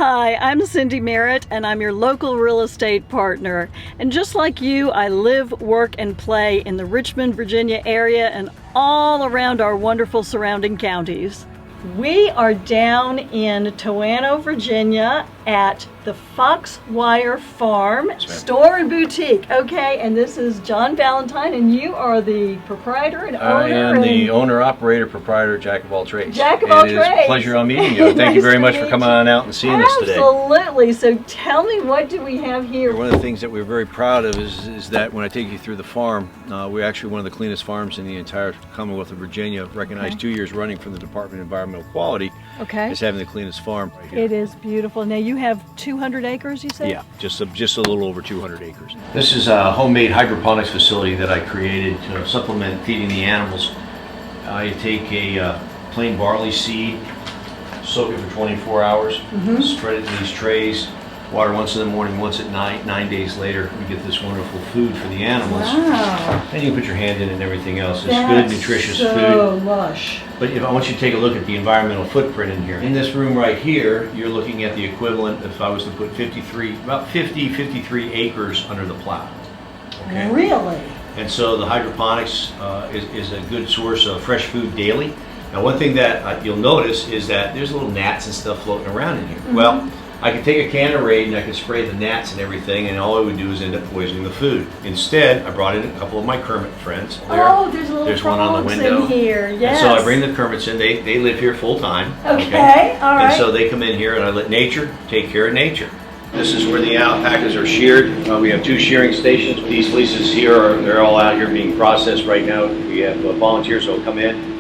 Hi, I'm Cindy Merritt, and I'm your local real estate partner. And just like you, I live, work, and play in the Richmond, Virginia area and all around our wonderful surrounding counties. We are down in Toano, Virginia at the Foxwire Farm Store and Boutique. Okay, and this is John Valentine, and you are the proprietor and owner. I am the owner, operator, proprietor, jack of all trades. Jack of all trades. It is a pleasure on meeting you. Thank you very much for coming on out and seeing us today. Absolutely. So tell me, what do we have here? One of the things that we're very proud of is that when I take you through the farm, we're actually one of the cleanest farms in the entire Commonwealth of Virginia, recognized 2 years running from the Department of Environmental Quality as having the cleanest farm right here. It is beautiful. Now you have 200 acres, you said? Yeah, just a little over 200 acres. This is a homemade hydroponics facility that I created to supplement feeding the animals. I take a plain barley seed, soak it for 24 hours, spread it in these trays, water once in the morning, once at night. 9 days later, we get this wonderful food for the animals. Wow. And you can put your hand in and everything else. It's That's good, nutritious so food. lush. But I want you to take a look at the environmental footprint in here. In this room right here, you're looking at the equivalent, if I was to put about 53 acres under the plow. Okay? Really? And so the hydroponics is a good source of fresh food daily. Now, one thing that you'll notice is that there's little gnats and stuff floating around in here. Well, I could take a can of Raid and I could spray the gnats and everything, and all it would do is end up poisoning the food. Instead, I brought in a couple of my Kermit friends. There's one on the window in here. Yes. And so I bring the Kermits in. They live here full time. Okay. All right. And so they come in here, and I let nature take care of nature. This is where the alpacas are sheared. We have 2 shearing stations. These fleeces here they're all out here being processed right now. We have volunteers who will come in.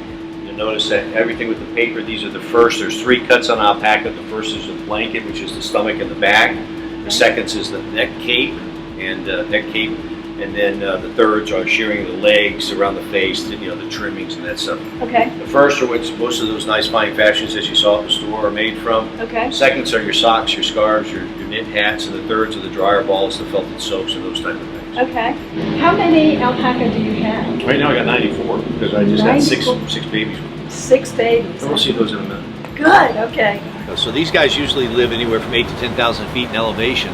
Notice that everything with the paper, these are the first. There's 3 cuts on alpaca. The first is the blanket, which is the stomach and the back. The second is the neck cape, and then the thirds are shearing the legs around the face, the trimmings and that stuff. Okay. The first are which most of those nice fine fashions that you saw at the store are made from. Okay. Seconds are your socks, your scarves, your knit hats, and the thirds are the dryer balls, the felted soaps, and those type of things. Okay. How many alpaca do you have? Right now I got 94 because I just had six babies. 6 babies. And we'll see those in a minute. Good. Okay. So these guys usually live anywhere from 8,000 to 10,000 feet in elevation.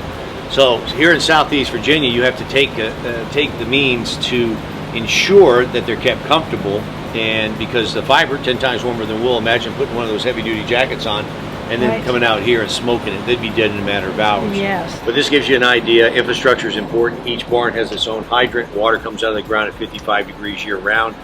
So here in Southeast Virginia, you have to take the means to ensure that they're kept comfortable. And because the fiber 10 times warmer than wool, imagine putting one of those heavy-duty jackets on and then coming out here and smoking it. They'd be dead in a matter of hours. Yes. But this gives you an idea. Infrastructure is important. Each barn has its own hydrant. Water comes out of the ground at 55 degrees year-round.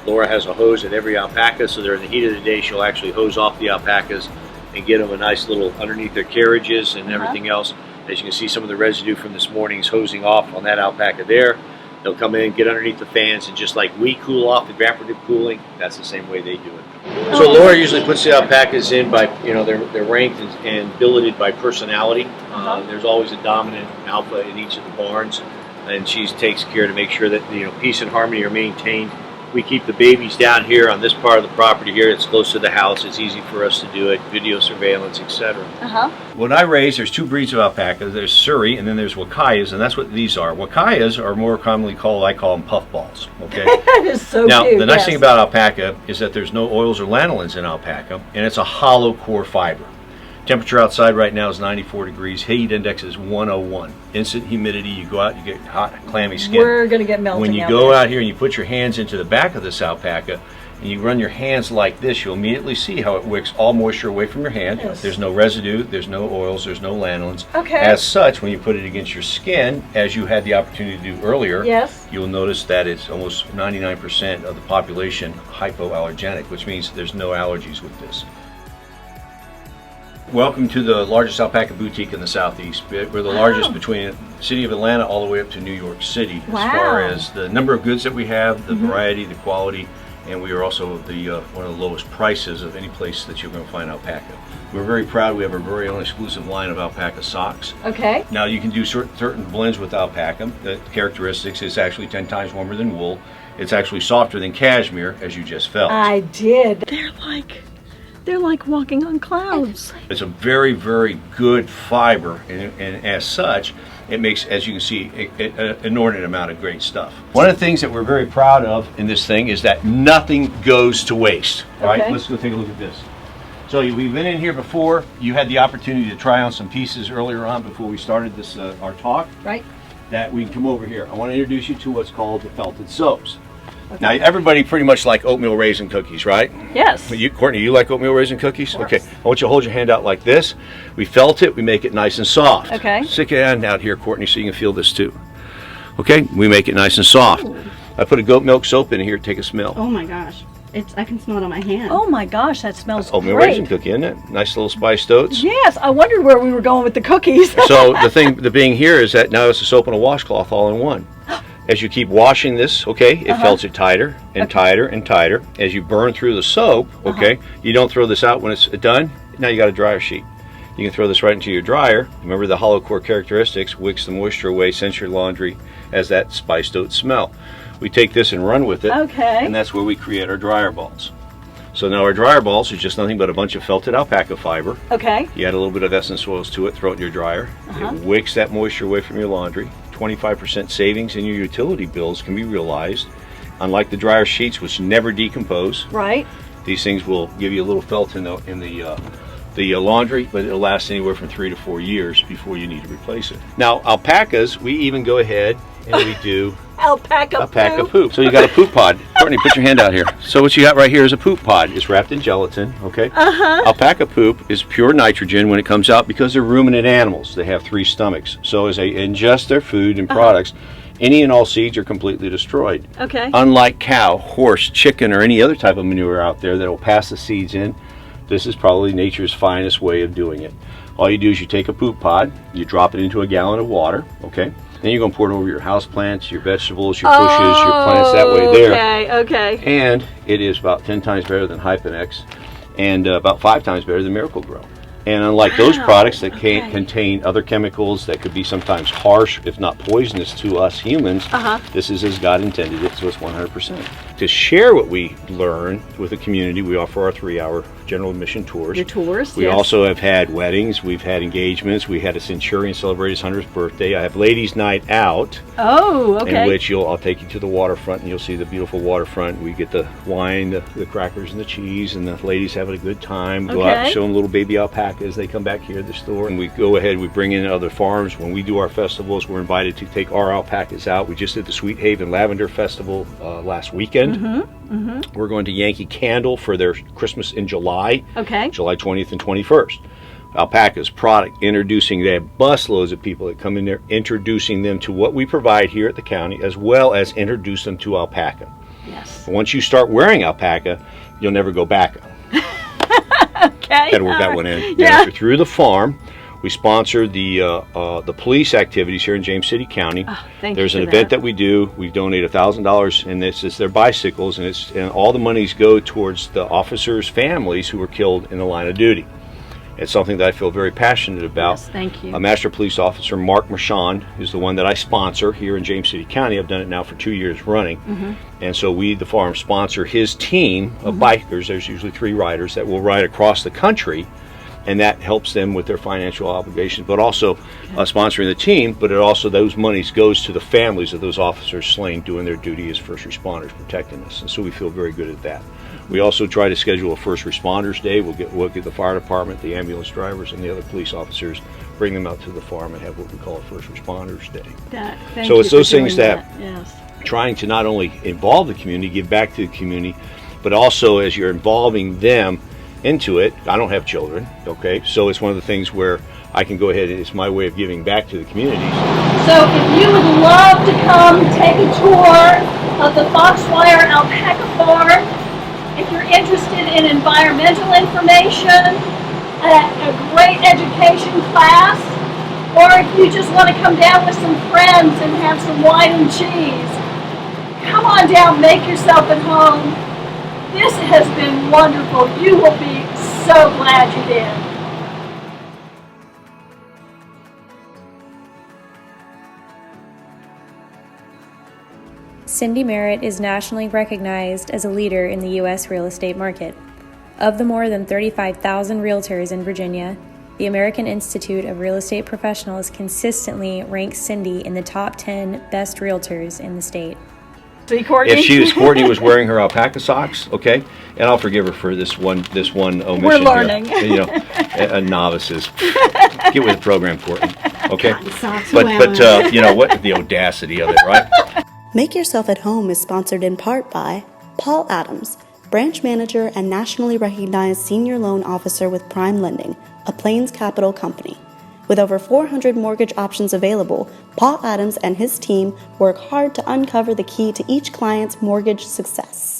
Laura has a hose at every alpaca, so during the heat of the day, she'll actually hose off the alpacas and get them a nice little underneath their carriages and everything else. As you can see, some of the residue from this morning's hosing off on that alpaca there. They'll come in, get underneath the fans, and just like we cool off, evaporative cooling, that's the same way they do it. So Laura usually puts the alpacas in by, they're ranked and billeted by personality. There's always a dominant alpha in each of the barns, and she takes care to make sure that peace and harmony are maintained. We keep the babies down here on this part of the property here. It's close to the house. It's easy for us to do it. Video surveillance, etc. What I raise, there's 2 breeds of alpaca. There's Surrey and then there's Wakayas, and that's what these are. Wakayas are more commonly called, I call them puffballs. Okay. That is so now, cute. the nice thing about alpaca is that there's no oils or lanolins in alpaca, and it's a hollow core fiber. Temperature outside right now is 94 degrees. Heat index is 101. Instant humidity. You go out, you get hot, clammy skin. We're going to get melting. When you go out here and you put your hands into the back of this alpaca and you run your hands like this, you'll immediately see how it wicks all moisture away from your hand. Yes. There's no residue, there's no oils, there's no lanolins. Okay. As such, when you put it against your skin, as you had the opportunity to do earlier, you'll notice that it's almost 99% of the population hypoallergenic, which means there's no allergies with this. Welcome to the largest alpaca boutique in the Southeast. We're the largest between the city of Atlanta all the way up to New York City as far as the number of goods that we have, the variety, the quality, and we are also one of the lowest prices of any place that you're going to find alpaca. We're very proud. We have our very own exclusive line of alpaca socks. Okay. Now you can do certain blends with alpaca. The characteristics is actually 10 times warmer than wool. It's actually softer than cashmere, as you just felt. I did. They're like walking on clouds. It's a very, very good fiber, and as such, it makes, as you can see, an inordinate amount of great stuff. One of the things that we're very proud of in this thing is that nothing goes to waste, right? Okay. Let's go take a look at this. So So we've been in here before. You had the opportunity to try on some pieces earlier on before we started this our talk. Right. That we can come over here. I want to introduce you to what's called the felted soaps. Okay. Now, everybody pretty much like oatmeal raisin cookies, right? Yes. Courtney, you like oatmeal raisin cookies? Okay. I want you to hold your hand out like this. We felt it. We make it nice and soft. Okay. Stick your hand out here, Courtney, so you can feel this too. Okay. We make it nice and soft. Ooh. I put a goat milk soap in here. Take a smell. Oh my gosh. I can smell it on my hand. Oh my gosh, that smells oatmeal great. Raisin cookie, isn't it? Nice little spiced oats. Yes, I wondered where we were going with the cookies. So the being here is that now it's a soap and a washcloth all in one. As you keep washing this, okay, it felts it tighter and tighter and tighter. As you burn through the soap, okay, you don't throw this out when it's done. Now you got a dryer sheet. You can throw this right into your dryer. Remember the hollow core characteristics, wicks the moisture away, scents your laundry as that spiced oat smell. We take this and run with it, and that's where we create our dryer balls. So now our dryer balls are just nothing but a bunch of felted alpaca fiber. Okay. You add a little bit of essence oils to it, throw it in your dryer. It wicks that moisture away from your laundry. 25% savings in your utility bills can be realized. Unlike the dryer sheets, which never decompose. Right. These things will give you a little felt in the laundry, but it'll last anywhere from 3 to 4 years before you need to replace it. Now, alpacas, we even go ahead and we do alpaca poop. So you got a poop pod. Courtney, put your hand out here. So what you got right here is a poop pod. It's wrapped in gelatin, okay? Alpaca poop is pure nitrogen when it comes out because they're ruminant animals. They have 3 stomachs. So as they ingest their food and products, any and all seeds are completely destroyed. Okay. Unlike cow, horse, chicken, or any other type of manure out there that will pass the seeds in, this is probably nature's finest way of doing it. All you do is you take a poop pod, you drop it into a gallon of water, okay? Then you're going to pour it over your house plants, your vegetables, your bushes, your plants that way there. Okay. And it is about 10 times better than Hyponex and about 5 times better than Miracle-Gro. And unlike those products that contain other chemicals that could be sometimes harsh, if not poisonous to us humans, this is as God intended it, so it's 100%. To share what we learn with the community, we offer our 3-hour general admission tours. Your tours, We also have had weddings, we've had engagements, we had a centurion celebrate his 100th birthday. I have ladies' night out. Oh, okay. In which I'll take you to the waterfront and you'll see the beautiful waterfront. We get the wine, the crackers, and the cheese, and the ladies having a good time. Go out and show them little baby alpacas. They come back here to the store, and we go ahead, we bring in other farms. When we do our festivals, we're invited to take our alpacas out. We just did the Sweet Haven Lavender Festival last weekend. We're going to Yankee Candle for their Christmas in July. Okay. July 20th and 21st. Alpaca's product, introducing, they have busloads of people that come in there, introducing them to what we provide here at the county, as well as introduce them to alpaca. Yes. Once you start wearing alpaca, you'll never go back. Okay. Got to work that one in. Yeah. If you're through the farm, we sponsor the police activities here in James City County. Oh, There's an event that we do. We donate $1,000, and this is their bicycles, and all the monies go towards the officers' families who were killed in the line of duty. It's something that I feel very passionate about. Yes, thank you. Master Police Officer Mark Marchand is the one that I sponsor here in James City County. I've done it now for 2 years running. And so we, the farm, sponsor his team of bikers. There's usually 3 riders that will ride across the country, and that helps them with their financial obligations, but also sponsoring the team, but it also, those monies goes to the families of those officers slain doing their duty as first responders protecting us. And so we feel very good at that. We also try to schedule a first responders day. We'll get the fire department, the ambulance drivers, and the other police officers, bring them out to the farm and have what we call a first responders day. So it's those things that trying to not only involve the community, give back to the community, but also as you're involving them into it. I don't have children, okay? So it's one of the things where I can go ahead and it's my way of giving back to the community. So if you would love to come take a tour of the Foxwire Alpaca Farm, if you're interested in environmental information, a great education class, or if you just want to come down with some friends and have some wine and cheese, come on down, make yourself at home. This has been wonderful. You will be so glad you did. Cindy Merritt is nationally recognized as a leader in the U.S. real estate market. Of the more than 35,000 realtors in Virginia, the American Institute of Real Estate Professionals consistently ranks Cindy in the top 10 best realtors in the state. See, Courtney? If Courtney was wearing her alpaca socks, okay, and I'll forgive her for this one omission. We're learning. Here. You know, novices. Get with the program, Courtney. Okay, Socks but women. you know what? The audacity of it, right? Make Yourself at Home is sponsored in part by Paul Adams, branch manager and nationally recognized senior loan officer with Prime Lending, a Plains Capital company. With over 400 mortgage options available, Paul Adams and his team work hard to uncover the key to each client's mortgage success.